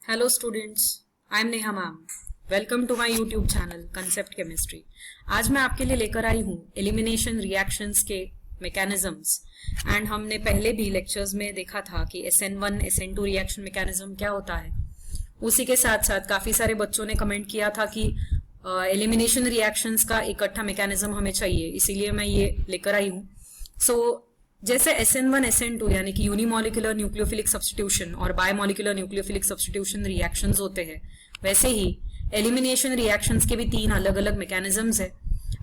Hello students, I am Neha ma'am. Welcome to my YouTube channel Concept Chemistry. आज मैं आपके लिए लेकर आई हूँ एलिमिनेशन रिएक्शंस के मैकेनिज्म्स एंड हमने पहले भी लेक्चर्स में देखा था कि SN1 SN2 रिएक्शन मैकेनिज्म क्या होता है। उसी के साथ साथ काफी सारे बच्चों ने कमेंट किया था कि एलिमिनेशन रिएक्शंस का इकट्ठा मैकेनिज्म हमें चाहिए, इसीलिए मैं ये लेकर आई हूँ। जैसे SN1 SN2 यानी कि यूनिमोलिकुलर न्यूक्लियोफिलिक सब्स्टिट्यूशन और बायोमोलिकुलर न्यूक्लियोफिलिक सब्स्टिट्यूशन रिएक्शंस होते हैं, वैसे ही एलिमिनेशन रिएक्शंस के भी तीन अलग अलग मैकेनिज्म्स है।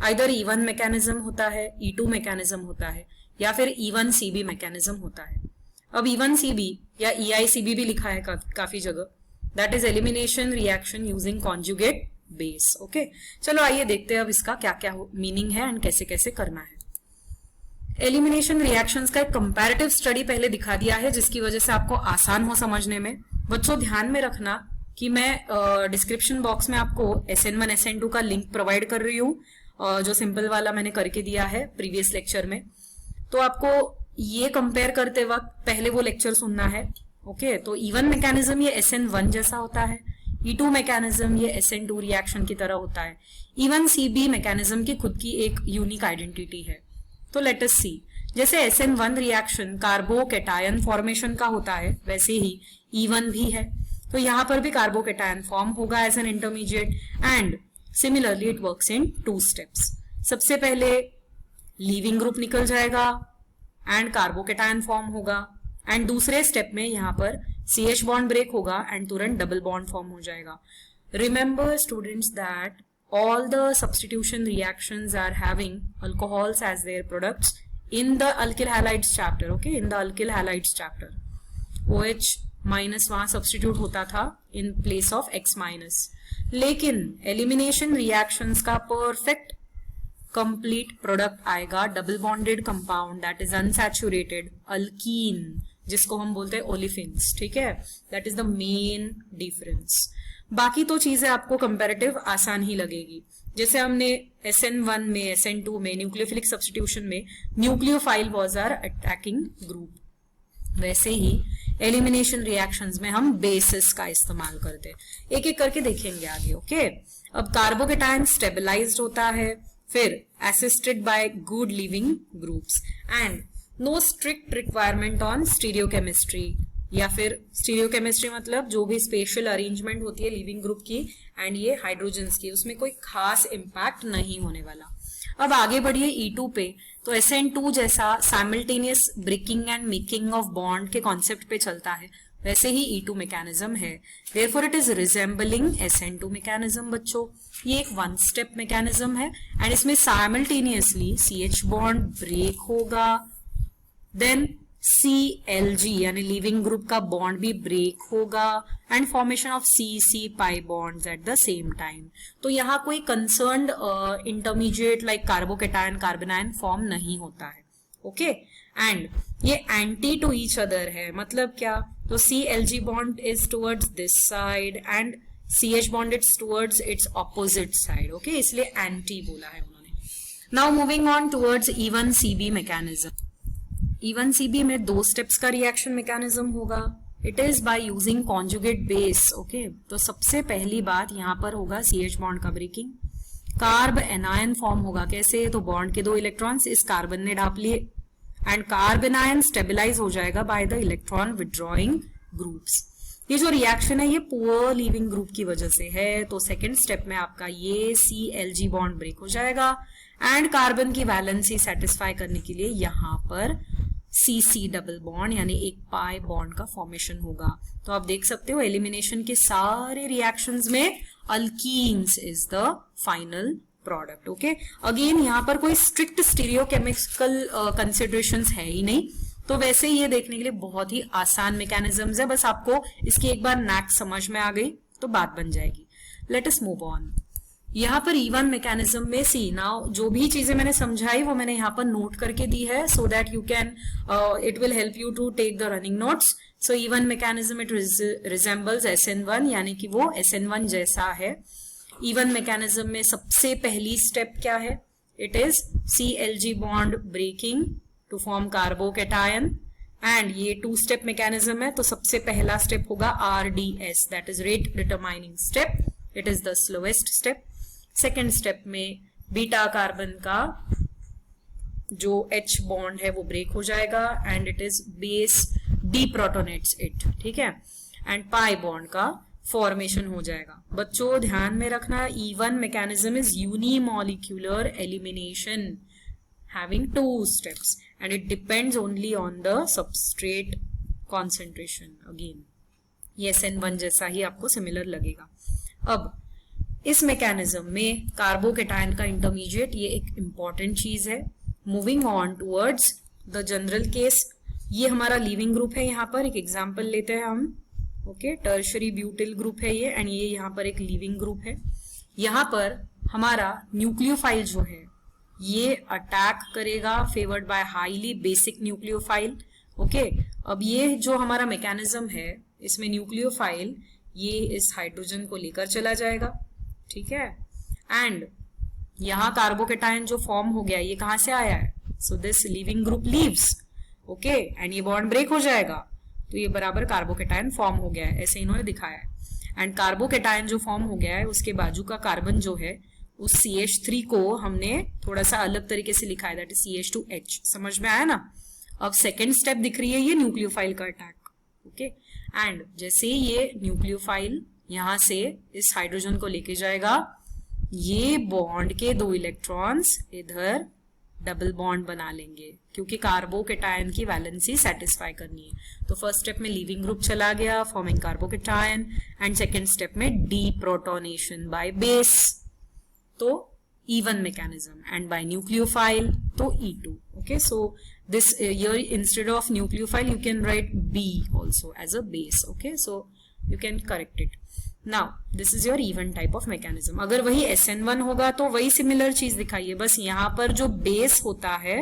आइदर E1 मैकेनिज्म होता है, E2 मैकेनिज्म होता है या फिर E1CB मैकेनिज्म होता है। अब E1CB या EICB भी लिखा है काफी जगह, that is elimination reaction using conjugate base. Okay, चलो आइए देखते हैं अब इसका क्या क्या मीनिंग है एंड कैसे कैसे करना है। एलिमिनेशन रिएक्शंस का एक कंपैरेटिव स्टडी पहले दिखा दिया है, जिसकी वजह से आपको आसान हो समझने में। बच्चों ध्यान में रखना कि मैं डिस्क्रिप्शन बॉक्स में आपको SN1 SN2 का लिंक प्रोवाइड कर रही हूँ, जो सिंपल वाला मैंने करके दिया है प्रीवियस लेक्चर में। तो आपको ये कंपेयर करते वक्त पहले वो लेक्चर सुनना है। ओके, तो E1 मैकेनिज्म ये SN1 जैसा होता है, E2 मैकेनिज्म ये SN2 रिएक्शन की तरह होता है। E1CB मैकेनिज्म की खुद की एक यूनिक आइडेंटिटी है। तो लेट अस सी, जैसे SN1 रिएक्शन कार्बोकैटायन फॉर्मेशन का होता है, वैसे ही E1 भी है। तो यहां पर भी कार्बोकैटायन फॉर्म होगा as an intermediate and similarly it works in 2 steps. सबसे पहले लीविंग ग्रुप निकल जाएगा एंड कार्बोकैटायन फॉर्म होगा एंड दूसरे स्टेप में यहां पर CH बॉन्ड ब्रेक होगा एंड तुरंत डबल बॉन्ड फॉर्म हो जाएगा। Remember students that all the substitution reactions are having alcohols as their products in the alkyl halides chapter. Okay, in the alkyl halides chapter OH minus वहां substitute होता था in place of X minus, लेकिन elimination reactions का perfect complete product आएगा double bonded compound that is unsaturated alkene, जिसको हम बोलते हैं ओलिफिन्स। ठीक है, that is the main difference। बाकी तो चीजें आपको कंपैरेटिव आसान ही लगेगी। जैसे हमने SN1 में SN2 में न्यूक्लियोफिलिक सब्स्टिट्यूशन में nucleophile was our attacking group, वैसे ही एलिमिनेशन रिएक्शंस में हम बेसिस का इस्तेमाल करते हैं। एक एक करके देखेंगे आगे। ओके, अब कार्बोकैटायन स्टेबलाइज्ड होता है, फिर assisted by good living groups and no strict requirement on stereochemistry, या फिर स्टीरियोकेमिस्ट्री मतलब जो भी स्पेशल अरेंजमेंट होती है लिविंग ग्रुप की एंड ये हाइड्रोजन्स की, उसमें कोई खास इंपैक्ट नहीं होने वाला। अब आगे बढ़िए E2 पे, तो SN2 जैसा simultaneous breaking and making of bond के कॉन्सेप्ट पे चलता है, वैसे ही E2 मैकेनिज्म है। Therefore it is resembling SN2 mechanism. बच्चों, ये एक 1 स्टेप मैकेनिज्म है एंड इसमें साइमल्टेनियसली CH बॉन्ड ब्रेक होगा, देन CLG यानी लिविंग ग्रुप का बॉन्ड भी ब्रेक होगा and formation of CC pi bonds at the same time. तो यहाँ कोई concerned intermediate like carbocation carbanion form नहीं होता है। ओके, एंड ये एंटी टू ईच अदर है। मतलब क्या, तो CLG bond is towards this side and CH bond is towards it's opposite side. Okay, इसलिए एंटी बोला है उन्होंने। Now moving on towards E1CB mechanism. E1CB में 2 स्टेप्स का रिएक्शन मैकेनिज्म होगा। It is by using conjugate base. Okay, तो सबसे पहली बात यहाँ पर होगा CH बॉन्ड का ब्रेकिंग। कार्ब एनायन फॉर्म होगा। कैसे, तो बॉन्ड के 2 इलेक्ट्रॉन्स इस कार्बन ने ढाप लिए एंड कार्बन आयन स्टेबलाइज हो जाएगा by the electron withdrawing groups. ये जो रिएक्शन है ये पुअर लिविंग ग्रुप की वजह से है। तो सेकेंड स्टेप में आपका ये CLG बॉन्ड ब्रेक हो जाएगा एंड कार्बन की वैलेंसी सेटिस्फाई करने के लिए यहाँ पर CC डबल बॉन्ड यानी एक पाई बॉन्ड का फॉर्मेशन होगा। तो आप देख सकते हो एलिमिनेशन के सारे रिएक्शंस में alkenes is the final product. Okay, again यहाँ पर कोई स्ट्रिक्ट स्टीरियोकेमिकल कंसिडरेशंस है ही नहीं, तो वैसे ही ये देखने के लिए बहुत ही आसान मैकेनिज्म्स है। बस आपको इसकी एक बार नैक समझ में आ गई तो बात बन जाएगी। Let us move on. यहाँ पर E1 मैकेनिज्म में सी नाउ जो भी चीजें मैंने समझाई वो मैंने यहाँ पर नोट करके दी है, so that you can it will help you to take the running notes. So E1 mechanism it resembles SN1 यानी कि वो SN1 जैसा है। E1 मैकेनिज्म में सबसे पहली स्टेप क्या है, it is CLG bond breaking to form carbocation and ये 2 स्टेप मैकेनिज्म है, तो सबसे पहला स्टेप होगा RDS, that is rate determining step, it is the slowest step. Second step में बीटा कार्बन का जो H बॉन्ड है वो ब्रेक हो जाएगा and it is base deprotonates it, ठीक है, एंड पाई बॉन्ड का फॉर्मेशन हो जाएगा। बच्चों ध्यान में रखना, E1 mechanism is unimolecular elimination having 2 steps and it depends only on the substrate concentration again, ये SN1 जैसा ही आपको सिमिलर लगेगा। अब इस मैकेनिज्म में कार्बोकेटायन का इंटरमीडिएट ये एक इंपॉर्टेंट चीज है। Moving on towards the general case, ये हमारा लीविंग ग्रुप है, यहाँ पर एक एग्जांपल लेते हैं हम, ओके, टर्शरी ब्यूटिल ग्रुप है ये, एंड ये यहाँ पर एक लीविंग ग्रुप है। यहाँ पर हमारा न्यूक्लियोफाइल जो है ये अटैक करेगा favoured by highly basic nucleophile, okay. अब ये जो हमारा मैकेनिज्म है इसमें न्यूक्लियोफाइल ये इस हाइड्रोजन को लेकर चला जाएगा, ठीक है, एंड यहाँ कार्बोकेटायन जो फॉर्म हो गया ये कहां से आया है, so this leaving group leaves, okay, and ये बॉन्ड ब्रेक हो जाएगा, तो ये बराबर कार्बोकेटायन फॉर्म हो गया है, ऐसे इन्होंने दिखाया है। एंड कार्बोकेटायन जो फॉर्म हो गया है उसके बाजू का कार्बन जो है उस CH3 को हमने थोड़ा सा अलग तरीके से लिखा है, दैट इज CH2H, समझ में आया ना। अब सेकेंड स्टेप दिख रही है ये न्यूक्लियोफाइल का अटैक, ओके, एंड जैसे ही ये न्यूक्लियोफाइल यहां से इस हाइड्रोजन को लेके जाएगा, ये बॉन्ड के 2 इलेक्ट्रॉन्स इधर डबल बॉन्ड बना लेंगे क्योंकि कार्बोकेटायन की वैलेंसी सेटिस्फाई करनी है। तो फर्स्ट स्टेप में लीविंग ग्रुप चला गया forming carbocation, and second step में डीप्रोटोनेशन बाय बेस, तो E1 mechanism, and by nucleophile तो E2, okay, so this here instead of nucleophile you can write B also as a base, okay, so you can correct it. Now this is your E1 type of mechanism। अगर वही SN1 होगा तो वही similar चीज दिखाइए, बस यहाँ पर जो बेस होता है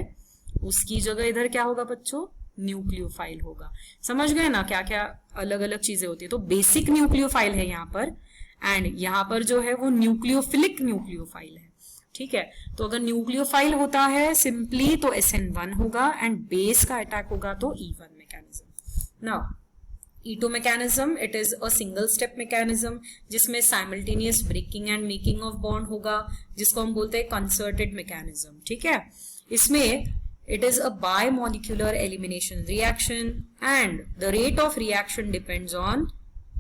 उसकी जगह इधर क्या होगा बच्चों, न्यूक्लियोफाइल होगा। समझ गए ना क्या क्या अलग अलग चीजें होती है। तो बेसिक न्यूक्लियोफाइल है यहाँ पर, एंड यहाँ पर जो है वो न्यूक्लियोफिलिक न्यूक्लियोफाइल है, ठीक है। तो अगर न्यूक्लियोफाइल होता है सिंपली तो SN1 होगा, एंड बेस का अटैक होगा तो E1 mechanism. Now E2 mechanism, it is a single step mechanism जिसमें simultaneous breaking and making of bond होगा, जिसको हम बोलते हैं कंसर्टेड मैकेनिज्म, ठीक है। इसमें it is a bimolecular elimination reaction and the rate of reaction depends on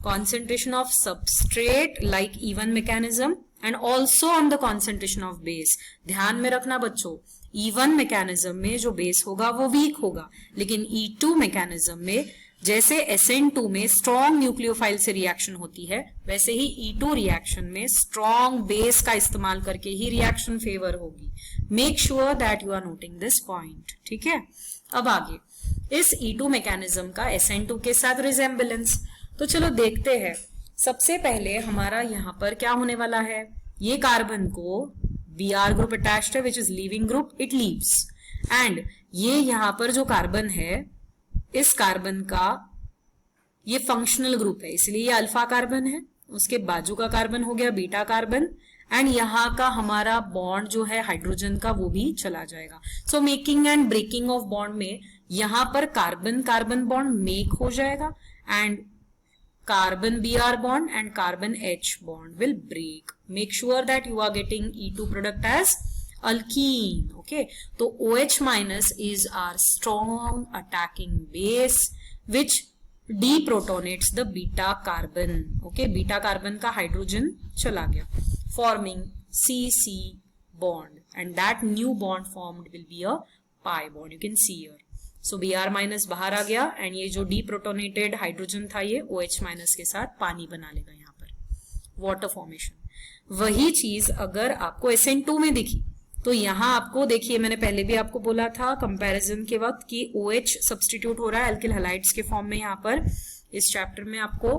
concentration of substrate like E1 mechanism and also on the concentration of base। ध्यान में रखना बच्चों, E1 mechanism में जो base होगा वो weak होगा, लेकिन E2 mechanism में जैसे SN2 में strong nucleophile से reaction होती है वैसे ही E2 reaction में strong base का इस्तेमाल करके ही reaction favor होगी। Make sure that you are noting this point, ठीक है। अब आगे इस E2 mechanism का SN2 के साथ resemblance, तो चलो देखते हैं। सबसे पहले हमारा यहाँ पर क्या होने वाला है, ये कार्बन को Br ग्रुप अटैच्ड है which is leaving group, it leaves, and ये यहाँ पर जो कार्बन है इस कार्बन का ये फंक्शनल ग्रुप है इसलिए ये अल्फा कार्बन है, उसके बाजू का कार्बन हो गया बीटा कार्बन, एंड यहाँ का हमारा बॉन्ड जो है हाइड्रोजन का वो भी चला जाएगा। So making and breaking of bond में यहाँ पर कार्बन कार्बन बॉन्ड मेक हो जाएगा and carbon Br bond and carbon H bond will break. Make sure that you are getting E2 product as alkene, okay? So OH minus is our strong attacking base which deprotonates the beta carbon, okay? Beta carbon का hydrogen चला गया, forming CC bond, and that new bond formed will be a pi bond. You can see here. So Br minus बाहर आ गया and ये जो डीप्रोटोनेटेड hydrogen था ये OH minus के साथ पानी बना लेगा यहाँ पर, वाटर फॉर्मेशन। वही चीज अगर आपको SN2 में दिखी तो यहाँ आपको देखिए, मैंने पहले भी आपको बोला था कंपैरिजन के वक्त कि OH सब्सटीट्यूट हो रहा है अल्किल हैलाइड्स के फॉर्म में। यहाँ पर इस चैप्टर में आपको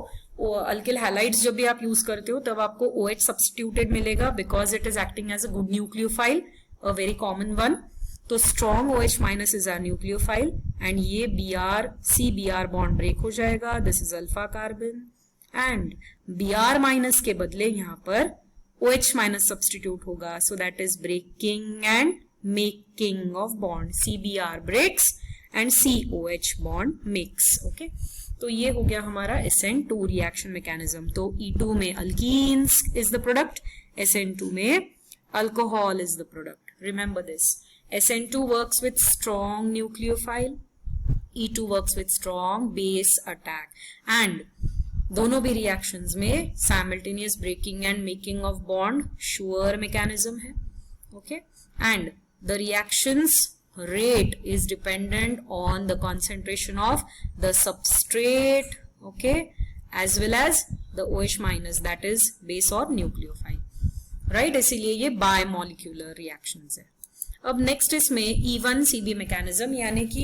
अल्किल हैलाइड्स जब भी आप यूज करते हो तब आपको OH सब्सटीट्यूटेड मिलेगा because it is acting as a good nucleophile, a very common one. तो strong OH minus is our nucleophile and ये Br CBr बॉन्ड ब्रेक हो जाएगा, this is alpha carbon, and Br minus के बदले यहाँ पर OH minus substitute होगा, so that is breaking and making of bond, CBr breaks and COH bond mix. Okay, तो ये हो गया हमारा SN2 रिएक्शन मैकेनिज्म. तो E2 में alkenes is the product, SN2 में alcohol is the product. Remember this. SN2 works with strong nucleophile, E2 works with strong base attack, and दोनों भी reactions में simultaneous breaking and making of bond sure mechanism है. Okay, and the reactions rate is dependent on the concentration of the substrate, okay, as well as the OH minus, that is base or nucleophile, right? इसीलिए ये bimolecular reactions है. अब next इसमें E1CB mechanism, यानी कि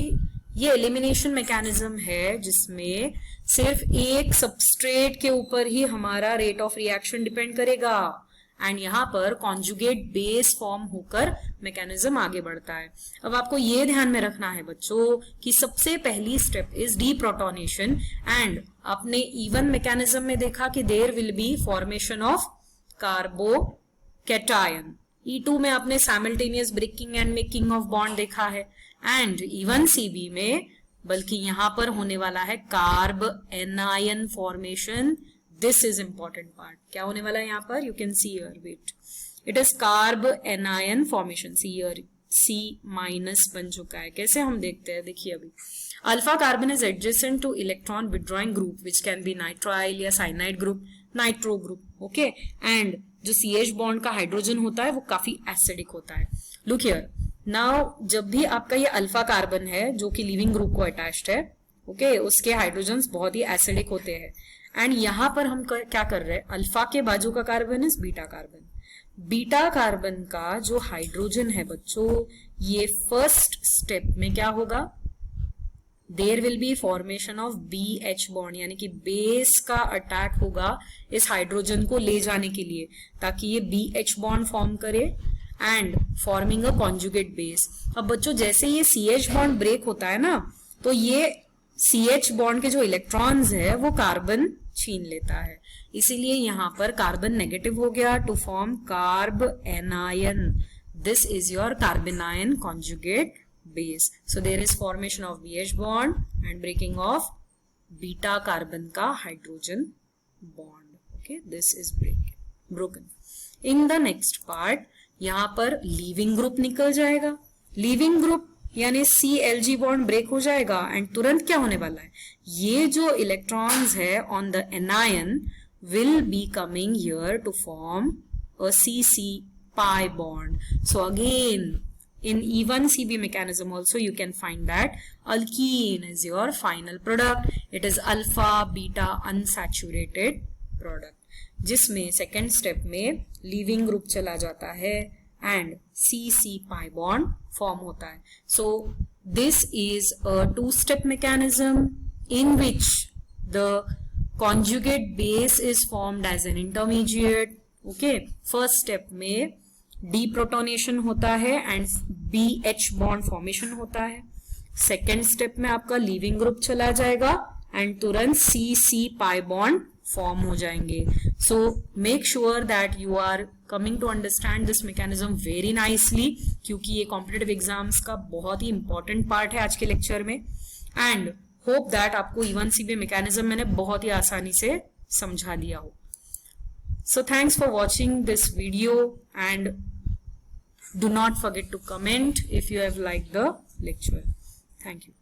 ये elimination mechanism है जिसमें सिर्फ एक सबस्ट्रेट के ऊपर ही हमारा रेट ऑफ रिएक्शन डिपेंड करेगा, एंड यहाँ पर कॉन्जुगेट बेस फॉर्म होकर मैकेनिज्म आगे बढ़ता है. अब आपको ये ध्यान में रखना है बच्चों कि सबसे पहली स्टेप इज डीप्रोटोनेशन, एंड आपने E1 मैकेनिज्म में देखा कि there will be formation of carbocation. E2 में आपने simultaneous breaking and making of bond देखा है, एंड E1CB में बल्कि यहां पर होने वाला है carbanion formation. This is important part. क्या होने वाला है यहाँ पर? You can see here, wait, it is carbanion formation. See here C minus बन चुका है. कैसे हम देखते हैं, देखिए अभी alpha carbon is adjacent to electron withdrawing group which can be nitrile या cyanide group, nitro group. Okay, and जो CH बॉन्ड का हाइड्रोजन होता है वो काफी एसिडिक होता है. लुक हियर नाउ, जब भी आपका ये अल्फा कार्बन है जो कि लिविंग ग्रुप को अटैच्ड है, ओके, उसके हाइड्रोजन्स बहुत ही एसिडिक होते हैं, एंड यहां पर हम क्या कर रहे हैं, अल्फा के बाजू का carbon is beta carbon. Beta carbon का जो हाइड्रोजन है बच्चों, ये फर्स्ट स्टेप में क्या होगा, there will be formation of BH bond, यानी कि बेस का अटैक होगा इस हाइड्रोजन को ले जाने के लिए ताकि ये BH बॉन्ड फॉर्म करे and forming a conjugate base. अब बच्चों जैसे ये CH बॉन्ड ब्रेक होता है ना, तो ये CH बॉन्ड के जो इलेक्ट्रॉन्स है वो कार्बन छीन लेता है, इसीलिए यहां पर कार्बन नेगेटिव हो गया to form carbanion. This is your carbanion conjugate base. So there is formation of BH bond and breaking of beta carbon का hydrogen bond. Okay, this is broken. In the next part, यहाँ पर leaving group निकल जाएगा. leaving group यानी CLG bond break हो जाएगा and तुरंत क्या होने वाला है, ये जो इलेक्ट्रॉन्स है on the anion will be coming here to form a CC pi bond. So again, in E1CB mechanism also you can find that alkene is your final product. It is alpha beta unsaturated product, जिसमें second step में leaving group चला जाता है and CC pi bond form होता है. So this is a two-step mechanism in which the conjugate base is formed as an intermediate. Okay, first step में deprotonation होता है एंड BH बॉन्ड फॉर्मेशन होता है. सेकेंड स्टेप में आपका leaving group चला जाएगा एंड तुरंत CC pi बॉन्ड फॉर्म हो जाएंगे. So make sure that you are coming to understand this mechanism very nicely, क्योंकि ये कॉम्पिटिटिव एग्जाम्स का बहुत ही इंपॉर्टेंट पार्ट है आज के लेक्चर में. एंड होप दैट आपको E1CB मैकेनिज्म मैंने बहुत ही आसानी से समझा दिया हो. So thanks for watching this video and do not forget to comment if you have liked the lecture. Thank you.